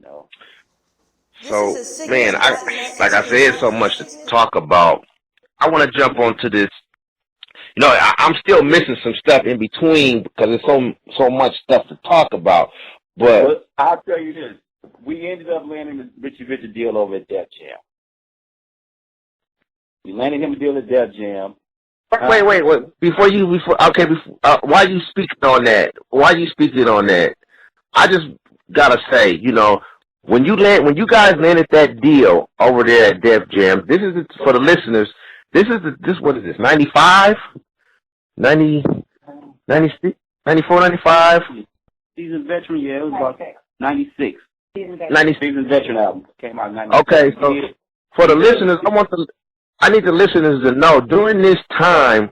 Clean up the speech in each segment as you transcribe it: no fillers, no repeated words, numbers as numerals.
know. So, man, like I said, so much to talk about. I want to jump onto this. I'm still missing some stuff in between because there's so much stuff to talk about. But I'll tell you this: we ended up landing the Richie Rich deal over at Def Jam. We landed him a deal at Def Jam. Wait. Why are you speaking on that? Why are you speaking on that? I just gotta say, when you guys landed that deal over there at Def Jam, this is for the listeners. What is this? 95, 90, 96, 94, 95. Seasoned Veteran, yeah, it was about 96. 96. Seasoned Veteran album came out in 96. Okay, so for the listeners, I need the listeners to know during this time,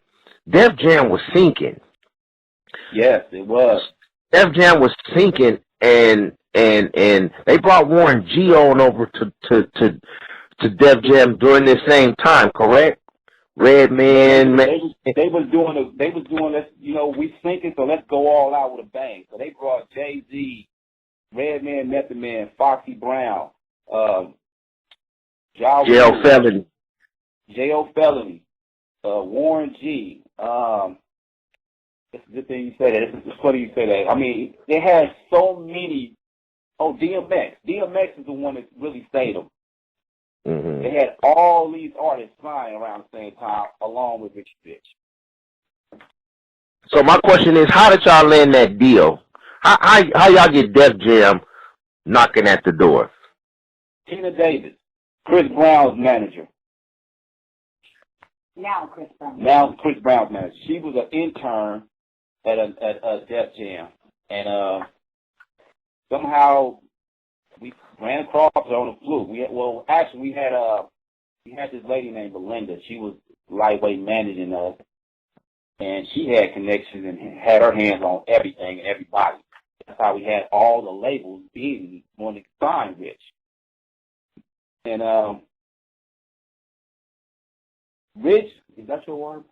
Def Jam was sinking. Yes, it was. Def Jam was sinking, and they brought Warren G on over to Def Jam during this same time, correct? Redman. They was doing let's we sinking, so let's go all out with a bang. So they brought Jay-Z, Redman, Method Man, Foxy Brown, Jail Felony. J.O. Felony, Warren G. It's a good thing you say that. It's funny you say that. I mean, they had so many. Oh, DMX. DMX is the one that really stayed them. Mm-hmm. They had all these artists flying around the same time, along with Richie Rich. So my question is, how did y'all land that deal? How y'all get Def Jam knocking at the door? Tina Davis, Chris Brown's manager. Now Chris Brown's manager. She was an intern at Def Jam, and somehow we ran across her on the fluke. We had this lady named Belinda. She was lightweight managing us, and she had connections and had her hands on everything and everybody. That's how we had all the labels being wanting to sign Rich. And Rich, is that your water?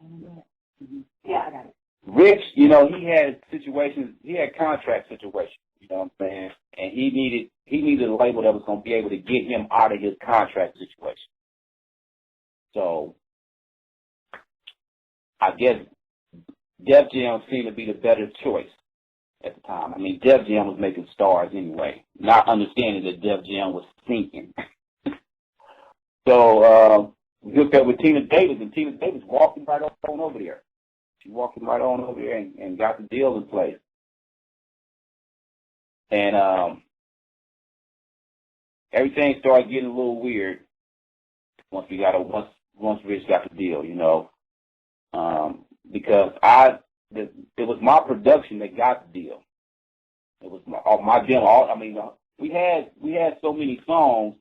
Yeah, I got it. Rich, he had contract situations, you know what I'm saying? And he needed a label that was going to be able to get him out of his contract situation. So, I guess Def Jam seemed to be the better choice at the time. I mean, Def Jam was making stars anyway, not understanding that Def Jam was sinking. So, we hooked up with Tina Davis, and Tina Davis walked him right on over there. She walked him right on over there and got the deal in place. And everything started getting a little weird once Rich got the deal, because it was my production that got the deal. It was my demo. I mean, we had so many songs.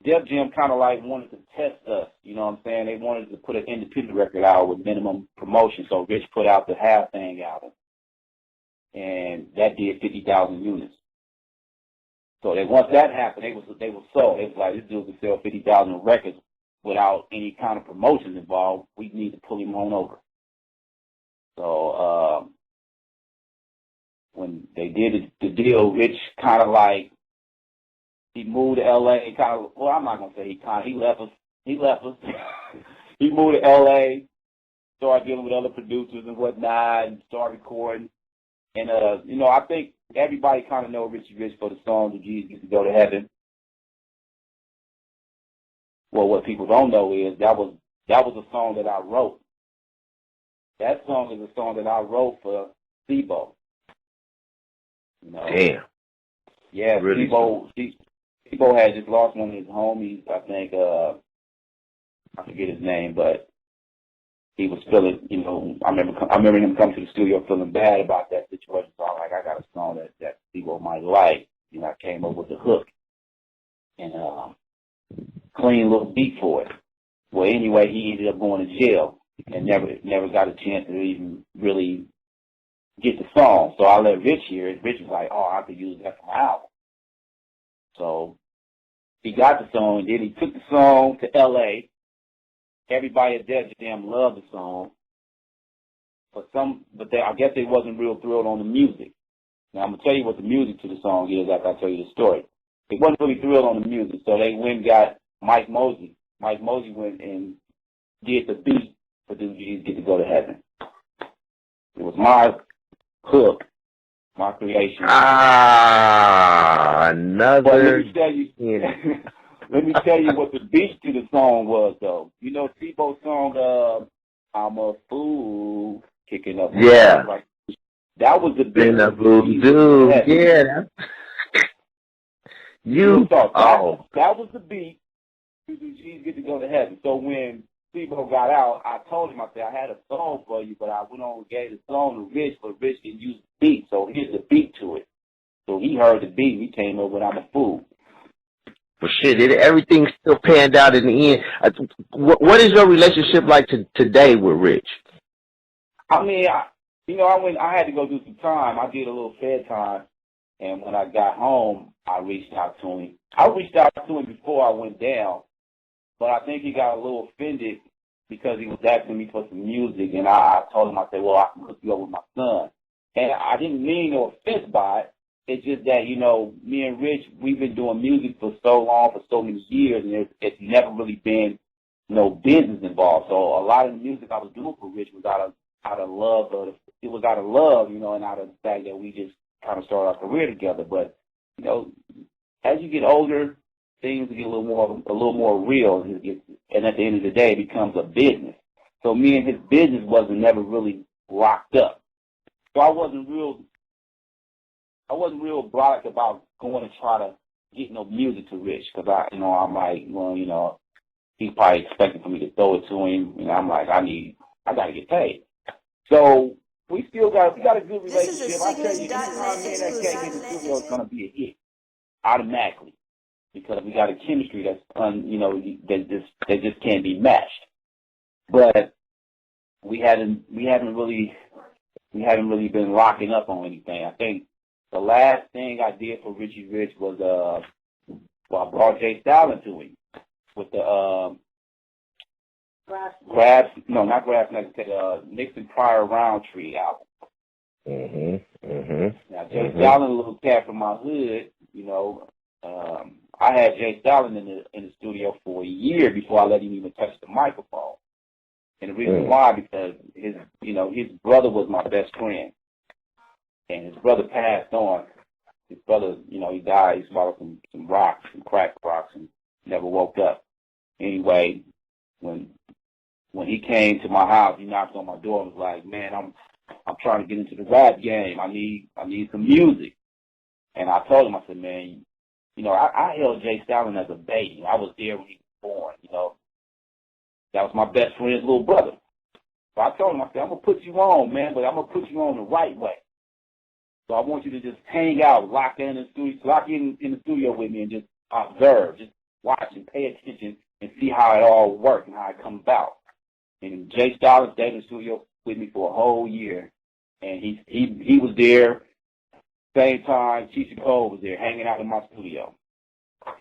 Def Jam kind of like wanted to test us, you know what I'm saying? They wanted to put an independent record out with minimum promotion, so Rich put out the Half Thing album, and that did 50,000 units. So once that happened, they were sold. They was like, this dude can sell 50,000 records without any kind of promotions involved. We need to pull him on over. So when they did the deal, Rich kind of like, he moved to L.A. and I'm not going to say he left us. He left us. He moved to L.A., started dealing with other producers and whatnot, and started recording. And, I think everybody kind of know Richie Rich for the song, "The Jesus Gets to Go to Heaven." Well, what people don't know is that was a song that I wrote. That song is a song that I wrote for Sibo. Damn. Yeah, really? Sibo had just lost one of his homies. I think I forget his name, but he was feeling. I remember him coming to the studio feeling bad about that situation. So I'm like, I got a song that Sibo might like. I came up with the hook and clean little beat for it. Well, anyway, he ended up going to jail and never got a chance to even really get the song. So I let Rich hear it. Rich was like, oh, I could use that for my album. So he got the song, and then he took the song to L.A. Everybody at Def Jam loved the song, but I guess they wasn't real thrilled on the music. Now I'm gonna tell you what the music to the song is after I tell you the story. they wasn't really thrilled on the music, so they went and got Mike Mosey. Mike Mosey went and did the beat for Do G's Get to Go to Heaven. It was my hook, my creation. Another. But let me tell you, let me tell you what the beat to the song was, though. You know Tebow's song, "I'm a Fool," kicking up. Yeah. Like, that was the beat. Voodoo. Yeah. That was the beat. Do G's Get to Go to Heaven. So when Tebow got out, I told him, I said, I had a song for you, but I went on and gave the song to Rich, but Rich didn't use the beat, so here's the beat to it. So he heard the beat, and he came up with "I'm a Fool." Well, shit, everything still panned out in the end. What is your relationship like today with Rich? I mean, I had to go do some time. I did a little Fed time, and when I got home, I reached out to him. I reached out to him before I went down, but I think he got a little offended because he was asking me for some music, and I told him, I said, well, I can hook you up with my son. And I didn't mean no offense by it. It's just that, you know, me and Rich, we've been doing music for so long, for so many years, and it's never really been no business involved. So a lot of the music I was doing for Rich was out of love. It was out of love, you know, and out of the fact that we just kind of started our career together. But, you know, as you get older, things get a little more real, and at the end of the day, it becomes a business. So me and his business wasn't never really locked up. So I wasn't real brolic about going to try to get no music to Rich, because I'm like, well, you know, he's probably expecting for me to throw it to him, and I'm like, I got to get paid. So we got a good relationship. I tell you, anytime me and that cat get in the studio, it's gonna be a hit automatically, because we got a chemistry that's that just can't be matched. But we haven't really been locking up on anything. I think the last thing I did for Richie Rich was I brought Jay Stalin to him with the Nixon Prior Roundtree album. Now Jay Stalin, a little cat from my hood, you know. I had Jay Stalin in the studio for a year before I let him even touch the microphone. And the reason why, because his brother was my best friend, and his brother passed on. His brother, you know, he died. He swallowed some rocks, some crack rocks, and never woke up. Anyway, when he came to my house, he knocked on my door and was like, "Man, I'm trying to get into the rap game. I need some music." And I told him, I said, "Man, you know, I held Jay Stalin as a baby. I was there when he was born. You know, that was my best friend's little brother." So I told him, I said, "I'm gonna put you on, man, but I'm gonna put you on the right way. So I want you to just hang out, lock in the studio with me, and just observe, just watch and pay attention and see how it all works and how it comes about." And Jay Stalin stayed in the studio with me for a whole year, and he was there. Same time, Cheech Cole was there, hanging out in my studio.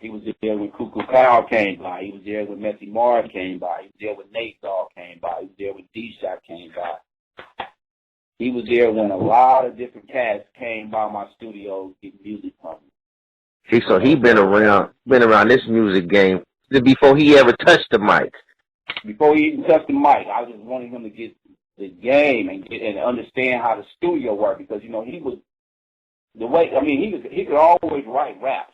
He was there when Cuckoo Kyle came by. He was there when Messy Mars came by. He was there when Nate Dogg came by. He was there when D-Shot came by. He was there when a lot of different cats came by my studio to get music from me. So he been around this music game before he ever touched the mic. Before he even touched the mic, I just wanted him to get the game and understand how the studio worked, because, you know, he was the way. I mean, he could always write raps.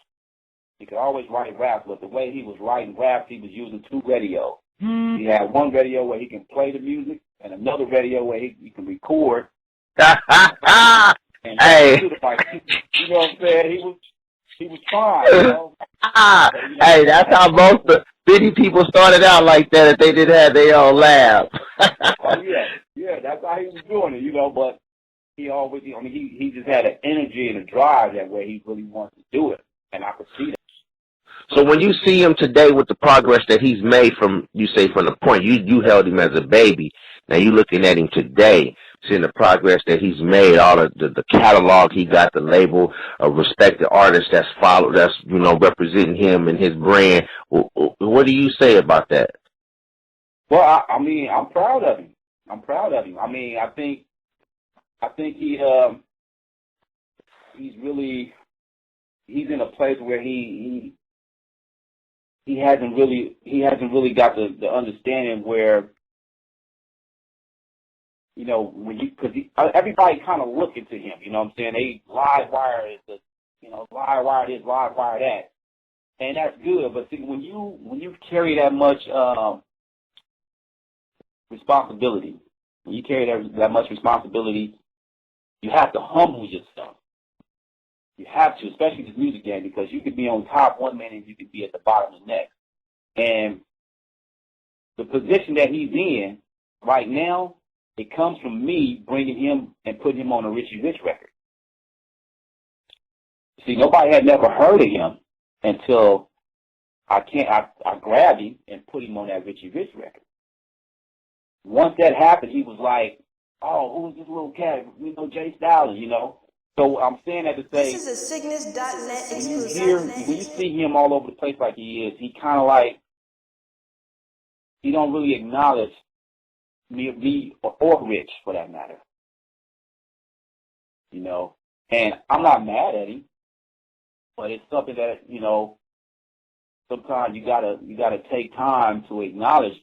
He could always write raps, but the way he was writing raps, he was using two radios. He had one radio where he can play the music, and another radio where he can record. And hey, you know what I'm saying? He was trying. You know? Hey, that's how most of Bitty people started out like that. If they didn't have their own lab. Oh yeah, that's how he was doing it. You know, but he always, I mean, he just had an energy and a drive that way he really wanted to do it, and I could see that. So when you see him today with the progress that he's made from the point you held him as a baby, now you looking at him today, seeing the progress that he's made, all of the catalog he got, the label, a respected artist that's representing him and his brand. What do you say about that? Well, I mean, I'm proud of him. I mean, I think he's he's in a place where he hasn't really got the understanding where, you know, because everybody kind of looking to him, you know what I'm saying? They live wire is the, you know, live wire this, live wire that, and that's good. But see, when you carry that much responsibility, when you carry that much responsibility, you have to humble yourself. You have to, especially this music game, because you could be on top one minute and you could be at the bottom the next. And the position that he's in right now, it comes from me bringing him and putting him on a Richie Rich record. See, nobody had never heard of him until I grabbed him and put him on that Richie Rich record. Once that happened, he was like, "Oh, who is this little cat? You know, Jay Stalin, you know." So I'm saying that to say, this is a Cygnus.net exclusive. When you see him all over the place like he is, he kind of like, he don't really acknowledge me or Rich, for that matter. You know, and I'm not mad at him, but it's something that, you know, sometimes you gotta take time to acknowledge,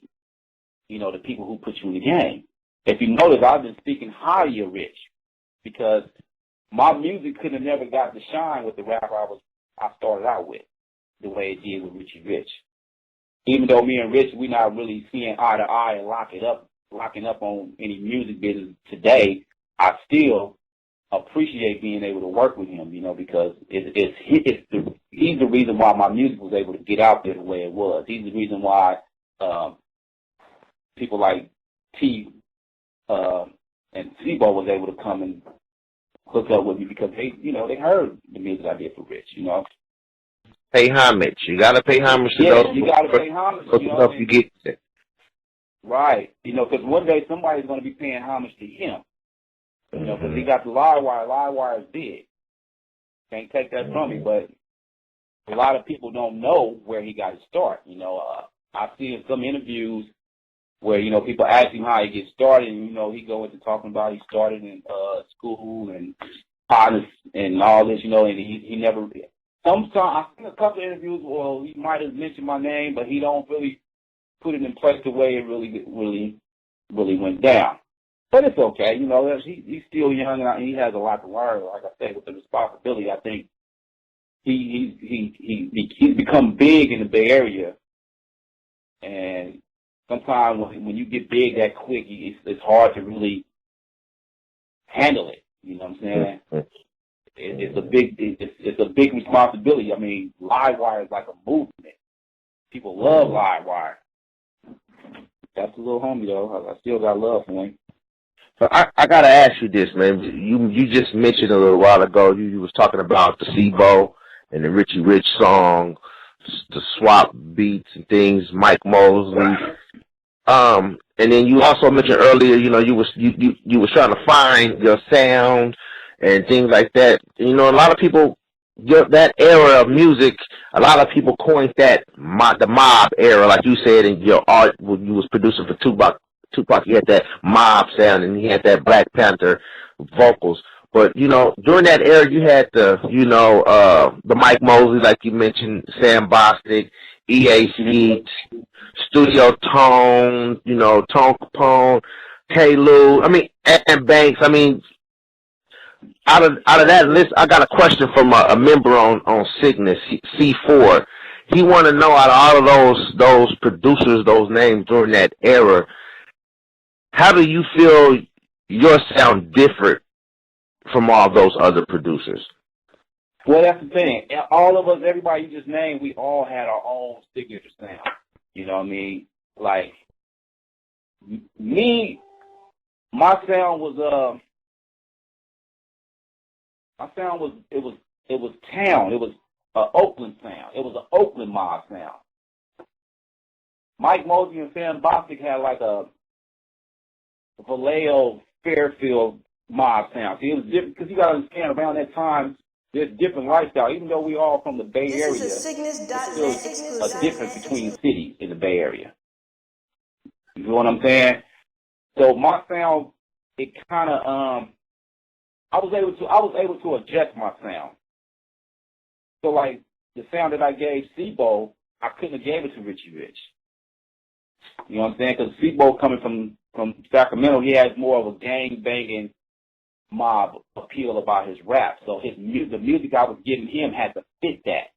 you know, the people who put you in the game. If you notice, I've been speaking highly of Rich, because my music could have never got to shine with the rapper I started out with, the way it did with Richie Rich. Even though me and Rich, we're not really seeing eye to eye and locking up on any music business today, I still appreciate being able to work with him, you know, because he's the reason why my music was able to get out there the way it was. He's the reason why people like T and Sebo was able to come and hook up with me, because they, you know, they heard the music I did for Rich, you know. Pay homage. You gotta pay homage to those. Yeah, you gotta pay homage. You know what I mean? You get it. Right. You know, because one day somebody's going to be paying homage to him. You know, because he got the live wire. Live wire is big. Can't take that from me, but a lot of people don't know where he got his start. You know, I've seen some interviews where, you know, people ask him how he gets started, and, you know, he go into talking about he started in school and partners and all this, you know, and he never. Sometimes I've seen a couple of interviews where he might have mentioned my name, but he don't really put it in place the way it really went down. But it's okay, you know. He's still young and he has a lot to learn. Like I said, with the responsibility, I think he's become big in the Bay Area, and sometimes when you get big that quick, it's hard to really handle it. You know what I'm saying? It's a big responsibility. I mean, live wire is like a movement. People love live wire. That's a little homie though. I still got love for him. So I gotta ask you this, man. You just mentioned a little while ago, you was talking about the Sebo and the Richie Rich song, the swap beats and things, Mike Mosley. And then you also mentioned earlier, you know, you was trying to find your sound and things like that. You know, a lot of people, that era of music, a lot of people coined that the mob era, like you said in your art when you was producing for Tupac, you had that mob sound and he had that Black Panther vocals. But, you know, during that era, you had the Mike Mosley, like you mentioned, Sam Bostic, EAC, Studio Tone, you know, Tone Capone, K-Lou, I mean, and Banks. I mean, out of that list, I got a question from a member on Cygnus, C4. He want to know, out of all of those producers, those names during that era, how do you feel your sound different from all those other producers? Well, that's the thing. All of us, everybody you just named, we all had our own signature sound. You know what I mean? Like, me, my sound was town. It was an Oakland sound. It was an Oakland mob sound. Mike Mosley and Sam Bostic had like a Vallejo Fairfield mob sound. See, it was different because you got to understand, around that time, there's different lifestyle. Even though we all from the Bay Area, there's still a difference between cities in the Bay Area. You know what I'm saying? So my sound, it kind of, I was able to adjust my sound So like the sound that I gave Sebo, I couldn't have gave it to Richie Rich. You know what I'm saying? Because Sebo coming from Sacramento, he has more of a gang banging mob appeal about his rap. So the music I was giving him had to fit that.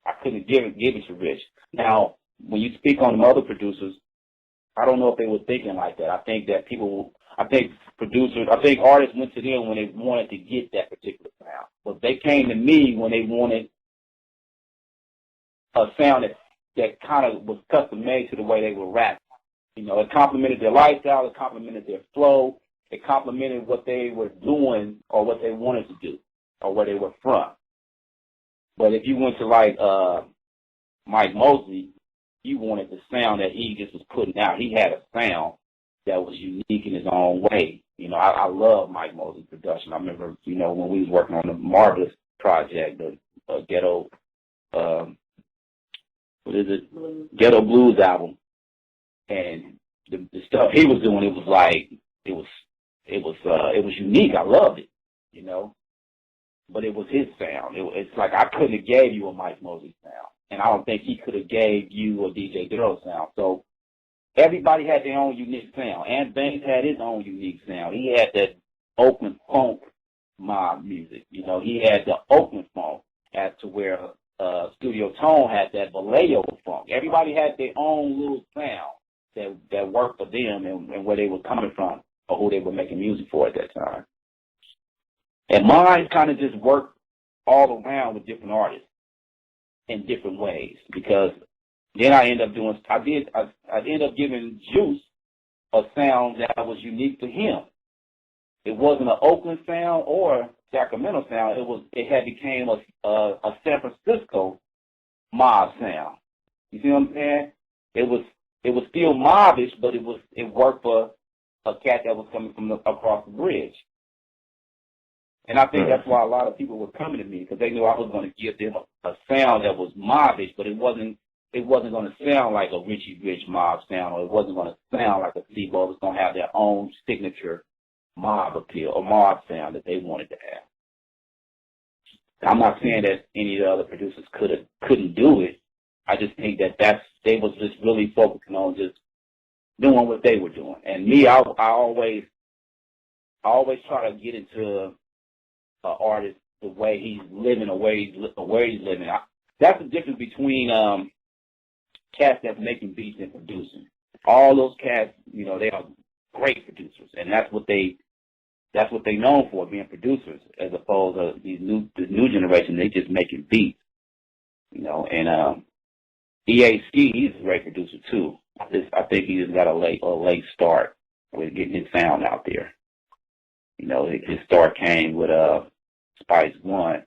I couldn't give it to Rich. Now, when you speak on the other producers, I don't know if they were thinking like that. I think that artists went to them when they wanted to get that particular sound. But they came to me when they wanted a sound that kind of was custom made to the way they were rapping. You know, it complemented their lifestyle, it complemented their flow, it complemented what they were doing or what they wanted to do or where they were from. But if you went to like Mike Mosley, you wanted the sound that he just was putting out. He had a sound that was unique in his own way. You know, I love Mike Mosley's production. I remember, you know, when we was working on the Marvelous project, the Ghetto, Ghetto Blues album, and the stuff he was doing, it was unique. I loved it, you know. But it was his sound. It's like I couldn't have gave you a Mike Mosley sound, and I don't think he could have gave you a DJ Daryl sound. So everybody had their own unique sound. And Banks had his own unique sound. He had that Oakland funk mob music. You know, he had the Oakland funk, as to where Studio Tone had that Vallejo funk. Everybody had their own little sound that worked for them and where they were coming from or who they were making music for at that time. And mine kind of just worked all around with different artists in different ways, because then I ended up giving Juice a sound that was unique to him. It wasn't an Oakland sound or Sacramento sound. It had became a San Francisco mob sound. You see what I'm saying? It was still mobbish, but it worked for a cat that was coming from across the bridge. And I think that's why a lot of people were coming to me, because they knew I was going to give them a sound that was mobbish, but it wasn't going to sound like a Richie Rich mob sound, or it wasn't going to sound like a Sebo. It was going to have their own signature mob appeal or mob sound that they wanted to have. I'm not saying that any of the other producers couldn't do it. I just think that they was just really focusing on just doing what they were doing. And me, I always try to get into an artist the way he's living, the way he's living. That's the difference between cats that's making beats and producing. All those cats, you know, they are great producers, and that's what they known for, being producers, as opposed to the new generation. They just making beats, you know. And EA Ski, he's a great producer too. I think he just got a late start with getting his sound out there. You know, his start came with Spice One,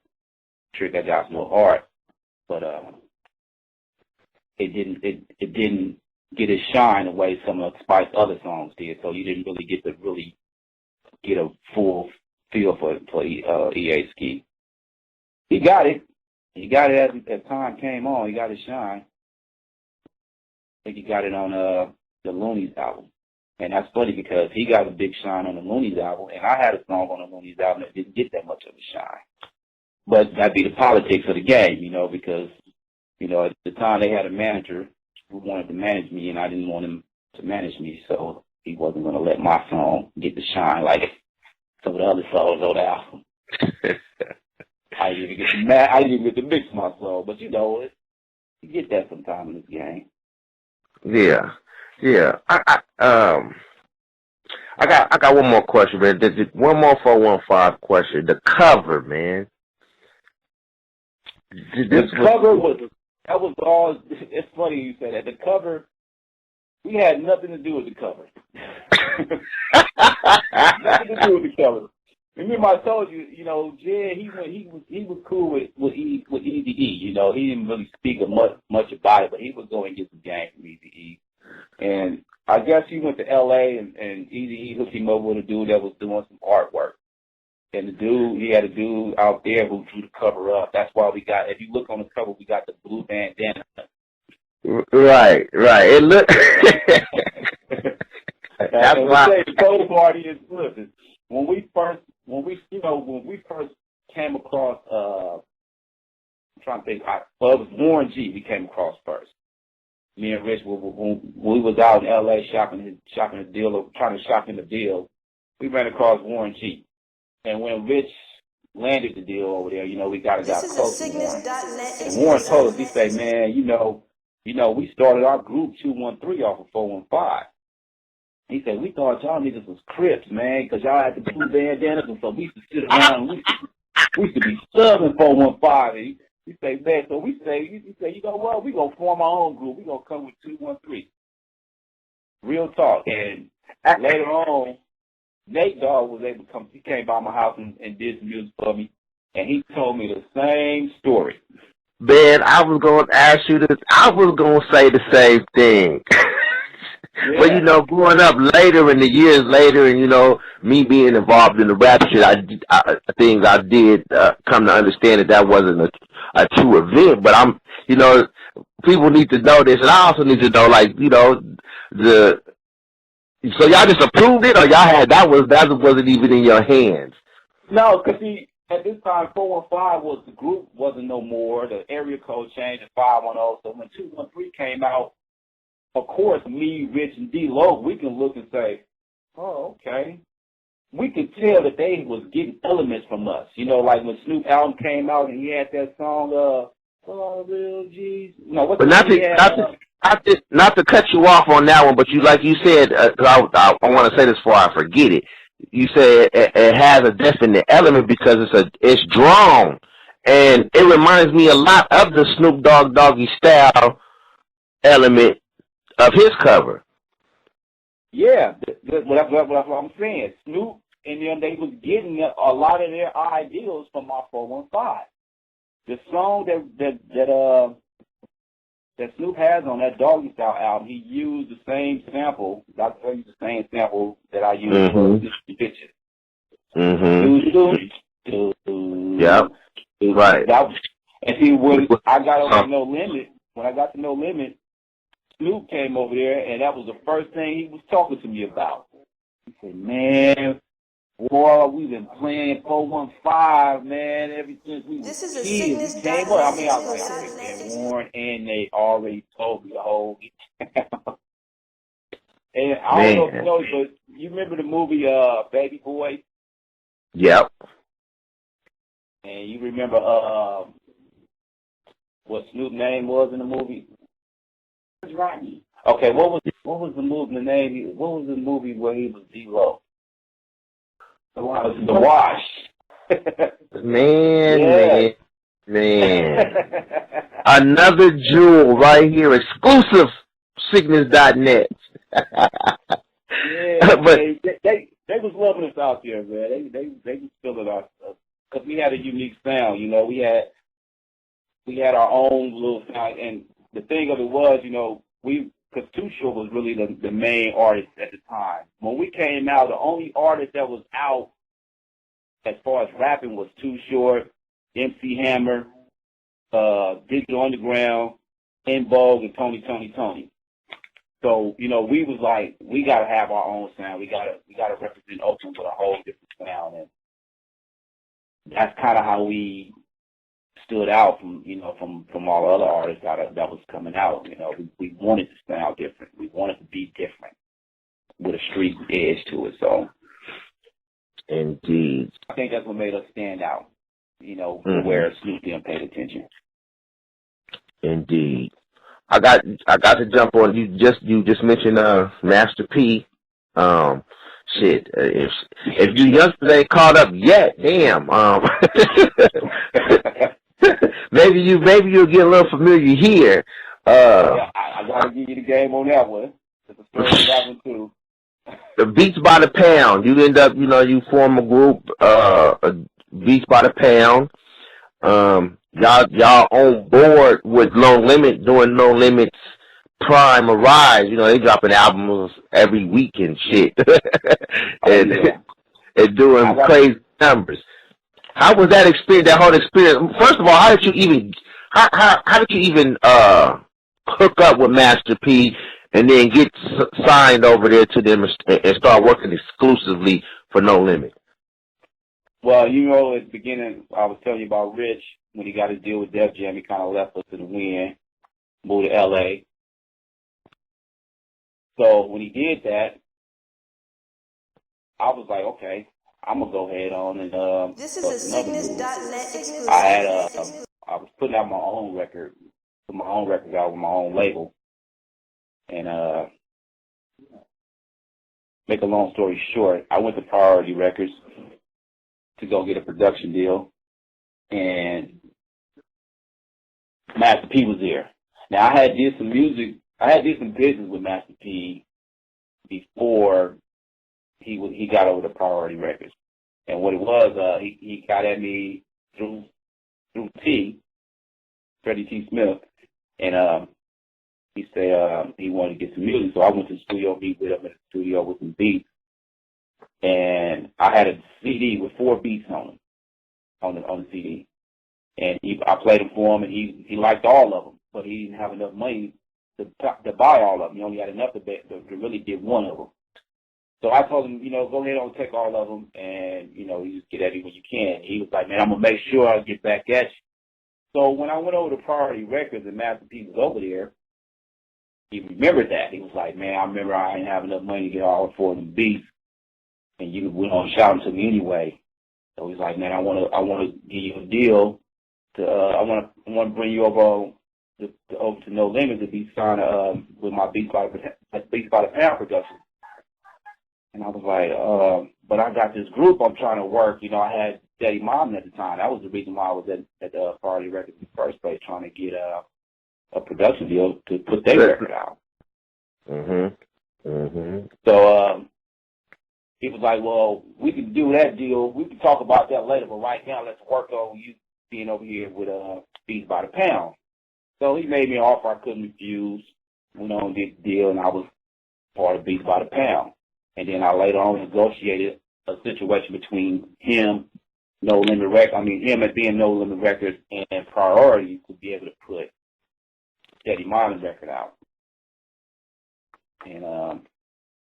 Trick I Got So Hard, but it didn't get his shine the way some of Spice's other songs did. So you didn't really get a full feel for EA Ski. He got it. He got it as time came on. He got his shine. I think he got it on the Loonies album. And that's funny because he got a big shine on the Loonies album, and I had a song on the Loonies album that didn't get that much of a shine. But that'd be the politics of the game, you know, because, you know, at the time they had a manager who wanted to manage me, and I didn't want him to manage me, so he wasn't going to let my song get the shine like some of the other songs on the album. I didn't even get to mix my song, but, you know, you get that sometime in this game. Yeah. I got one more question, man. One more 415 question. The cover, man. The cover was all. It's funny you said that. The cover, we had nothing to do with the cover. Nothing to do with the cover. Remember, I told you, you know, Jay, he was cool with Eazy-E. You know, he didn't really speak much about it, but he was going to get some game from Eazy-E. And I guess he went to L.A. and Eazy-E hooked him up with a dude that was doing some artwork. And he had a dude out there who drew the cover up. That's why if you look on the cover, we got the blue bandana. Right. It looked. That's why. The cold party is, listen, when we first came across trying to think. Well, it was Warren G. we came across first. Me and Rich, when we was out in L.A. shopping a deal, or trying to shop in the deal, we ran across Warren G. And when Rich landed the deal over there, we got close to Warren. And Warren told us, he said, man, we started our group 213 off of 415. He said, we thought y'all niggas was Crips, man, because y'all had the blue bandanas, and so we used to sit around and we used to be subbing 415. He said, man, so he said, you know what, we going to form our own group. We going to come with 213. Real talk. And later on, Nate Dogg was able to come. He came by my house and did some music for me, and he told me the same story. Man, I was going to ask you this. I was going to say the same thing. Yeah. But, growing up later in the years later and, me being involved in the rap shit, things I did come to understand that wasn't a true event. But people need to know this, and I also need to know, so y'all just approved it, or y'all had, that wasn't even in your hands? No, because at this time, 415 the group wasn't no more. The area code changed to 510. So when 213 came out, of course, me, Rich, and D-Lo, we can look and say, oh, okay. We could tell that they was getting elements from us. Like when Snoop album came out and he had that song, oh, real G's. But not to cut you off on that one, but like you said, I want to say this before I forget it. You said it has a definite element because it's drawn, and it reminds me a lot of the Snoop Dogg Doggy Style element of his cover. Yeah, that's what I'm saying. Snoop and them, they was getting a lot of their ideals from our 415. The song that Snoop has on that Doggy Style album, he used the same sample. I'll tell you the same sample that I used for Richie Rich. Yep. Right. And see, when I got over to No Limit, Snoop came over there, and that was the first thing he was talking to me about. He said, man, boy, we've been playing 415, man, ever since we were kids. I was like, Warren, and they already told me the whole And I don't know if you know, but you remember the movie Baby Boy? Yep. And you remember what Snoop's name was in the movie? Rodney. Okay, what was the movie? The name? What was the movie where he was D-Lo? The Wash. Man. Another jewel right here, exclusive Sickness.net. Yeah, but they was loving us out there, man. They was feeling our stuff because we had a unique sound. We had our own little sound, and the thing of it was, because Too Short was really the main artist at the time. When we came out, the only artist that was out as far as rapping was Too Short, MC Hammer, Digital Underground, In Vogue, and Tony. So, we was like, we got to have our own sound. We got to represent Oakland with a whole different sound. And that's kind of how we stood out from all the other artists that was coming out. We wanted to sound different. We wanted to be different with a street edge to it. So, indeed, I think that's what made us stand out. Where Snoop didn't pay attention. Indeed, I got to jump on. You just mentioned Master P. Shit, if you yesterday caught up yet, damn. Maybe you'll get a little familiar here. I gotta give you the game on that one. There's a story on that one too. The Beats by the Pound. You end up, you form a group, Beats by the Pound. Y'all on board with No Limit, doing No Limit's Prime or Rise. They dropping albums every week and shit, and doing crazy numbers. How was that experience? That whole experience. First of all, how did you even hook up with Master P and then get signed over there to them and start working exclusively for No Limit? Well, at the beginning, I was telling you about Rich. when he got his deal with Def Jam, he kind of left us to the wind, moved to L.A. So when he did that, I was like, okay, I'm gonna go ahead on and This is a sickness.net exclusive. I was putting out my own record, put my own record out with my own label, and make a long story short, I went to Priority Records to go get a production deal, and Master P was there. Now I had did some business with Master P before he got over to Priority Records. And what it was, he got at me through Freddie T. Smith, and he said he wanted to get some music. So I went to the studio, meet with him in the studio with some beats. And I had a CD with 4 beats on the CD. And I played them for him, and he liked all of them, but he didn't have enough money to buy all of them. He only had enough to really get one of them. So I told him, go ahead and take all of them, and, you just get at me when you can. He was like, man, I'm going to make sure I get back at you. So when I went over to Priority Records and Master P was over there, he remembered that. He was like, man, I remember I didn't have enough money to get all 4 of them beats, and you went on shouting to me anyway. So he's like, man, I want to give you a deal. I want to bring you over to No Limit to be signed with my Beats by the Pound production. And I was like, but I got this group I'm trying to work. I had Steady Mobbin at the time. That was the reason why I was at Priority Records in the first place, trying to get a production deal to put their record out. So he was like, well, we can do that deal. We can talk about that later, but right now let's work on you being over here with Beats by the Pound. So he made me an offer I couldn't refuse. Went on, did the deal, and I was part of Beats by the Pound. And then I later on negotiated a situation between him, him as being No Limit Records, and Priority to be able to put Steady Mobbin's record out. And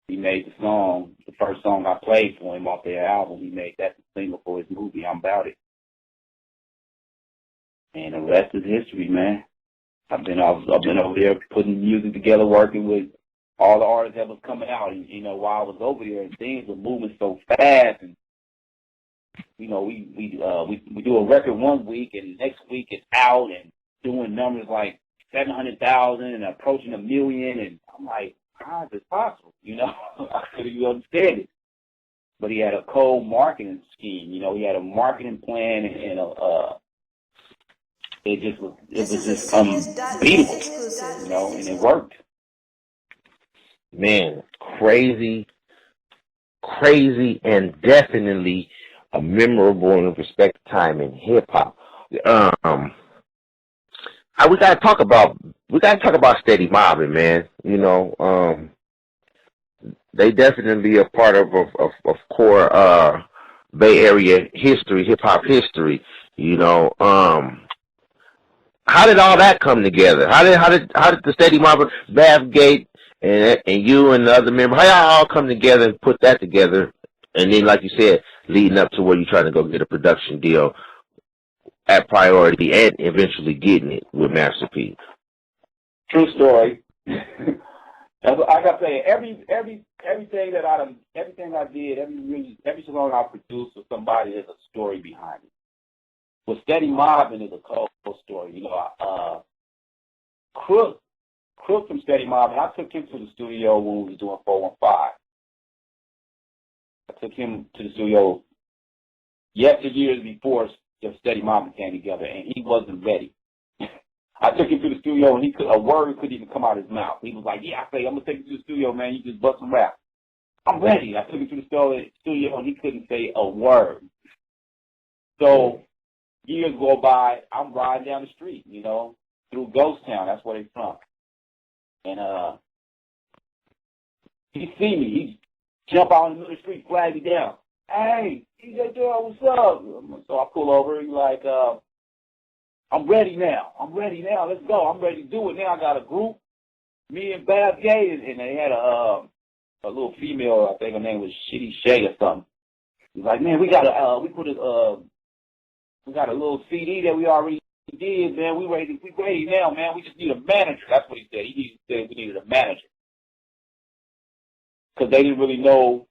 he made the first song I played for him off their album. He made that the single for his movie, I'm About It. And the rest is history, man. I've been over there putting music together, working with all the artists that was coming out. And, while I was over there, and things were moving so fast, and we do a record one week, and the next week it's out and doing numbers like 700,000 and approaching 1 million, and I'm like, how is this possible? I couldn't even understand it. But he had a cold marketing scheme. He had a marketing plan, and it was just unbeatable, and it worked. Man, crazy, and definitely a memorable and respected time in hip hop. We gotta talk about Steady Mobbin, man. They definitely a part of core Bay Area history, hip hop history. How did all that come together? How did the Steady Mobbin, Bathgate, and you and the other members, how y'all all come together and put that together? And then, like you said, leading up to where you're trying to go get a production deal at Priority and eventually getting it with Master P. True story. I gotta say, everything I did, every song I produced with somebody, there's a story behind it. With Steady Mobbin is a cold story. Crook from Steady Mobbin, I took him to the studio when we was doing 415. I took him to the studio years before Steady Mobbin came together, and he wasn't ready. I took him to the studio, and a word couldn't even come out of his mouth. He was like, yeah, I'm going to take you to the studio, man. You just bust some rap. I'm ready. I took him to the studio, and he couldn't say a word. So years go by, I'm riding down the street, through Ghost Town. That's where they're from. And he see me. He jump out in the middle of the street, flag me down. Hey, DJ Daryl, what's up? So I pull over. He's like, I'm ready now. Let's go. I'm ready to do it now. I got a group, me and Bab Gay, and they had a little female. I think her name was Shitty Shay or something. He's like, man, we put a We got a little CD that we already did, man. We ready now, man. We just need a manager. That's what he said. He said we needed a manager. Because they didn't really know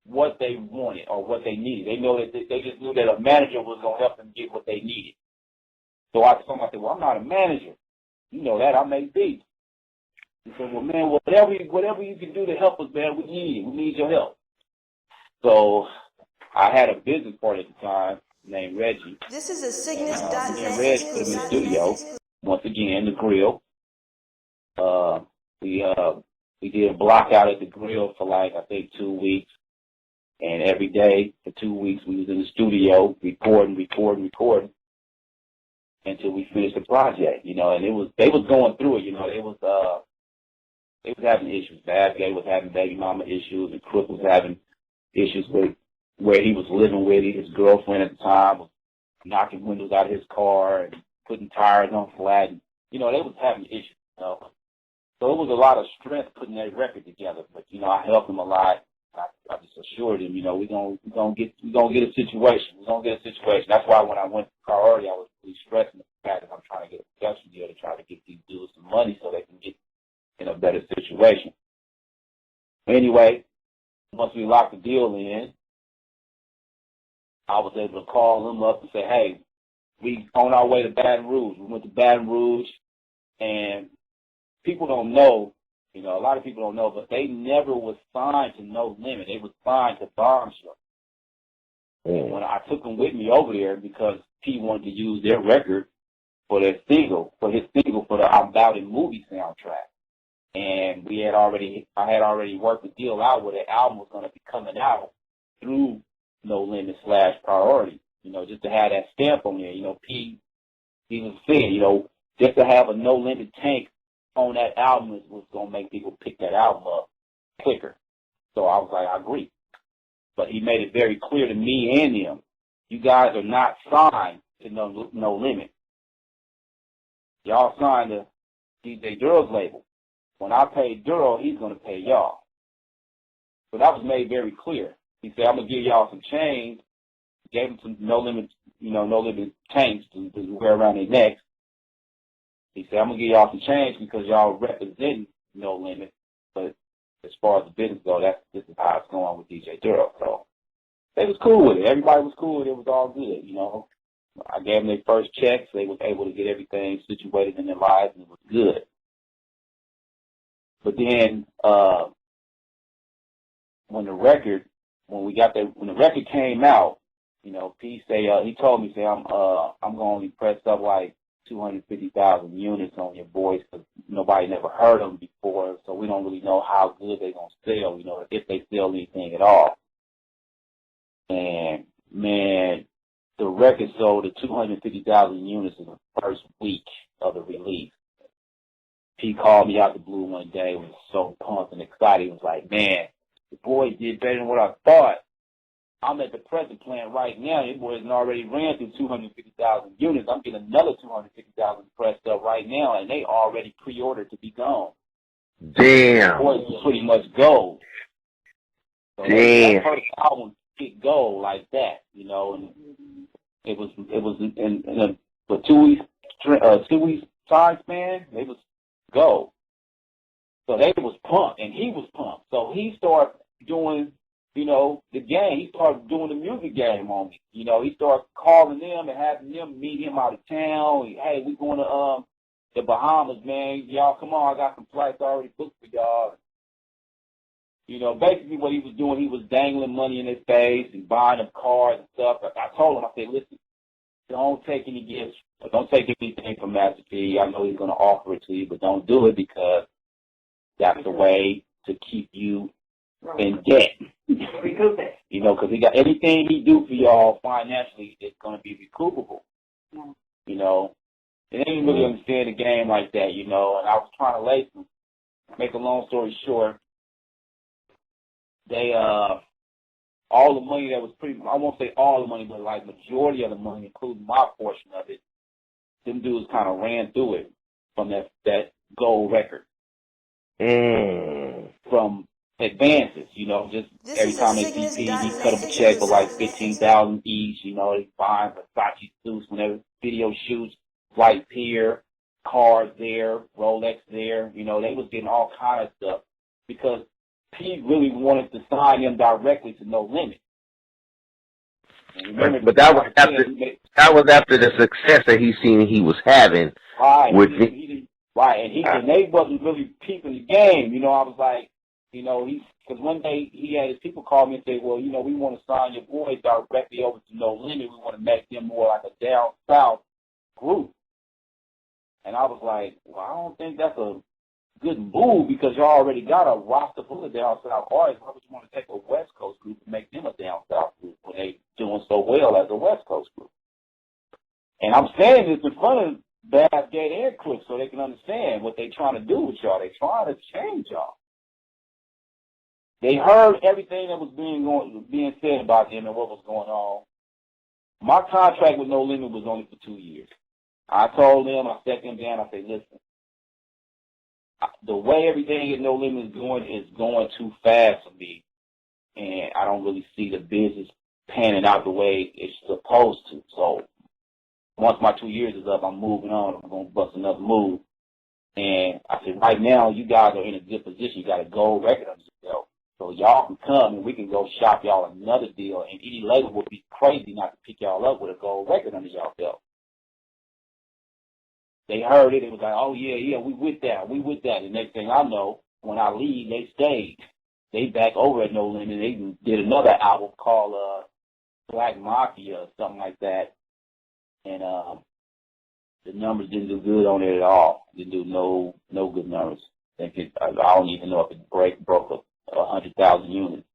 what they wanted or what they needed. They know that they just knew that a manager was going to help them get what they needed. So I told him, I said, well, I'm not a manager. You know that. I make beats. He said, well, man, whatever you can do to help us, man, we need it. We need your help. So I had a business partner at the time named Reggie. This is a Cygnus.net. Me and Reg put him in the studio. Once again, the grill. We did a block out at the grill for like, I think, 2 weeks. And every day for 2 weeks we was in the studio recording until we finished the project, you know, and they was going through it, you know, they was having issues. Bad Gay was having baby mama issues, and Crook was having issues with where he was living with. His girlfriend at the time was knocking windows out of his car and putting tires on flat. And, you know, they was having issues, you know. So it was a lot of strength putting that record together. But, you know, I helped him a lot. I just assured him, you know, we're gonna get a situation. We're gonna get a situation. That's why when I went to Priority, I was really stressing the fact that I'm trying to get a production deal to try to get these dudes some money so they can get in a better situation. Anyway, once we locked the deal in, I was able to call them up and say, hey, we on our way to Baton Rouge. We went to Baton Rouge, and people don't know, you know, a lot of people don't know, but they never was signed to No Limit. They was signed to Bombshell. And when I took them with me over there because P wanted to use their record for his single for the I'm About It movie soundtrack. And I had already worked the deal out where the album was going to be coming out through No Limit / Priority, you know, just to have that stamp on there. You know, P even said, you know, just to have a No Limit tank on that album was going to make people pick that album up quicker. So I was like, I agree. But he made it very clear to me and him, you guys are not signed to No Limit. Y'all signed to DJ Daryl's label. When I pay Daryl, he's going to pay y'all. So that was made very clear. He said, I'm going to give y'all some chains. Gave him some No Limit tanks to wear around their necks. He said, I'm going to give y'all some change because y'all represent No Limit. But as far as the business goes, this is how it's going with DJ Daryl. So they was cool with it. Everybody was cool with it. It was all good, you know. I gave them their first checks. They was able to get everything situated in their lives, and it was good. But then when the record came out, you know, P say he told me, I'm going to only press up like 250,000 units on your boys because nobody never heard them before, so we don't really know how good they're going to sell, you know, if they sell anything at all. And, man, the record sold to 250,000 units in the first week of the release. He called me out the blue one day, was so pumped and excited. He was like, man, the boys did better than what I thought. I'm at the present plant right now. Your boys already ran through 250,000 units. I'm getting another 250,000 pressed up right now, and they already pre-ordered to be gone. Damn. The boys was pretty much gold. So damn. That first album hit gold like that, you know, and it was in a 2 weeks time span, it was gold. So they was pumped, and he was pumped. So he started doing, you know, the game. He started doing the music game on me. You know, he started calling them and having them meet him out of town. Hey, we going to the Bahamas, man. Y'all come on. I got some flights already booked for y'all. You know, basically what he was doing, he was dangling money in his face and buying them cars and stuff. I told him, I said, listen, don't take any gifts. Don't take anything from Master P. I know he's going to offer it to you, but don't do it because that's the way to keep you in debt. You know, because he got anything he do for y'all financially is going to be recoupable. You know, and they didn't really understand the game like that, you know, and I was trying to lace them. Make a long story short, they, all the money that was I won't say all the money, but like majority of the money, including my portion of it, them dudes kind of ran through it from that gold record. From advances, you know, just This every is a time they see P, he cut them sickness.net a check for like exclusive. 15,000 each, you know, they buying Versace suits whenever video shoots, flight pier, cars there, Rolex there, you know, they was getting all kind of stuff because P really wanted to sign them directly to No Limit. And remember, But that was after the success that he seen he was having. right, With he didn't, right, and they wasn't really peeping the game, you know. I was like, you know, because one day he had his people call me and say, well, you know, we want to sign your boys directly over to No Limit. We want to make them more like a down south group. And I was like, well, I don't think that's a good move because y'all already got a roster full of down south artists. Why would you want to take a West Coast group and make them a down south group when they doing so well as a West Coast group? And I'm saying this in front of Bass Gate and Crooks so they can understand what they trying to do with y'all. They trying to change y'all. They heard everything that was being said about them and what was going on. My contract with No Limit was only for 2 years. I told them, I sat them down, I said, listen, the way everything at No Limit is going too fast for me, and I don't really see the business panning out the way it's supposed to. So once my 2 years is up, I'm moving on. I'm going to bust another move. And I said, right now, you guys are in a good position. You got a gold record under yourself. So y'all can come and we can go shop y'all another deal. And any label would be crazy not to pick y'all up with a gold record under y'all belt. They heard it. It was like, oh, yeah, we with that. We with that. The next thing I know, when I leave, they stayed. They back over at No Limit. They did another album called Black Mafia or something like that. And the numbers didn't do good on it at all. Didn't do no good numbers. I don't even know if it broke 100,000 units.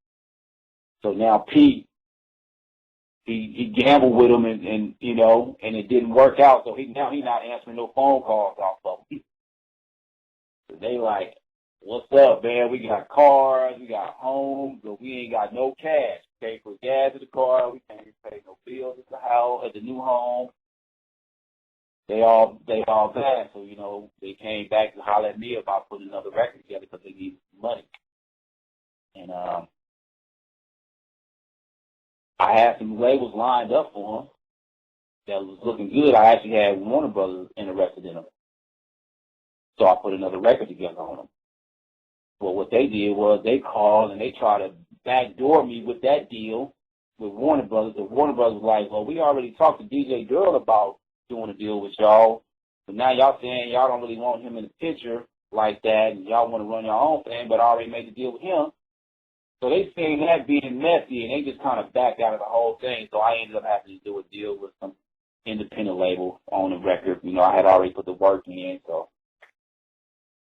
So now Pete, he gambled with him and you know, and it didn't work out. So he not answering no phone calls off of him. So they like, what's up, man? We got cars, we got homes, but we ain't got no cash. We can't put gas in the car, we can't pay no bills at the house, at the new home. They all bad. So, you know, they came back to holler at me about putting another record together because they needed money. And I had some labels lined up for them that was looking good. I actually had Warner Brothers interested in them. So I put another record together on them. Well, what they did was they called and they tried to backdoor me with that deal with Warner Brothers. The Warner Brothers was like, well, we already talked to DJ Daryl about doing a deal with y'all. But now y'all saying y'all don't really want him in the picture like that and y'all want to run your own thing, but I already made the deal with him. So they seen that being messy and they just kind of backed out of the whole thing. So I ended up having to do a deal with some independent label on the record. You know, I had already put the work in. So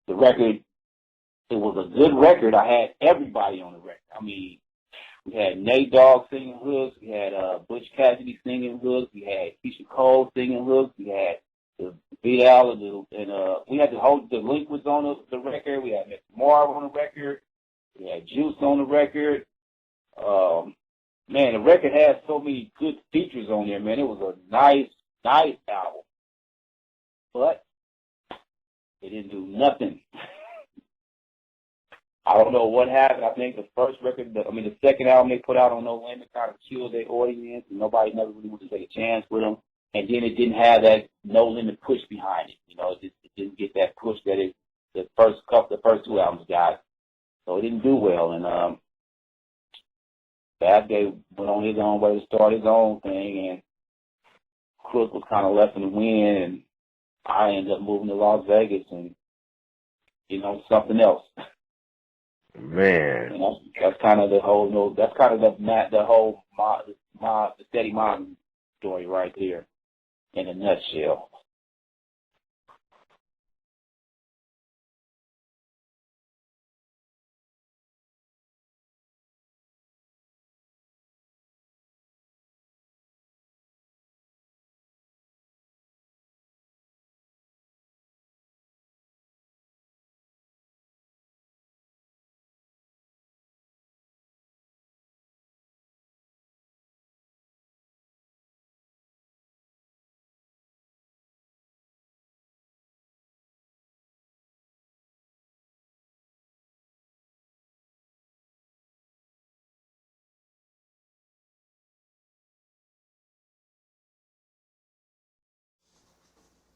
the record, it was a good record. I had everybody on the record. I mean, we had Nate Dogg singing hooks. We had Butch Cassidy singing hooks. We had Keisha Cole singing hooks. We had the Vidal and we had the Delinquents on the record. We had Mr. Marv on the record. We had Juice on the record. Man, the record had so many good features on there, man. It was a nice album. But it didn't do nothing. I don't know what happened. I think the second album they put out on No Limit kind of killed their audience, and nobody never really wanted to take a chance with them. And then it didn't have that No Limit push behind it. You know, it didn't get that push that the first two albums got. So it didn't do well. And Bad Day went on his own way to start his own thing, and Crook was kind of left in the wind, and I ended up moving to Las Vegas and, you know, something else. Man, You know, that's kind of the whole. That's kind of the Steady Mobbin story right there, in a nutshell.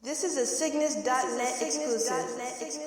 This is a Cygnus.net exclusive.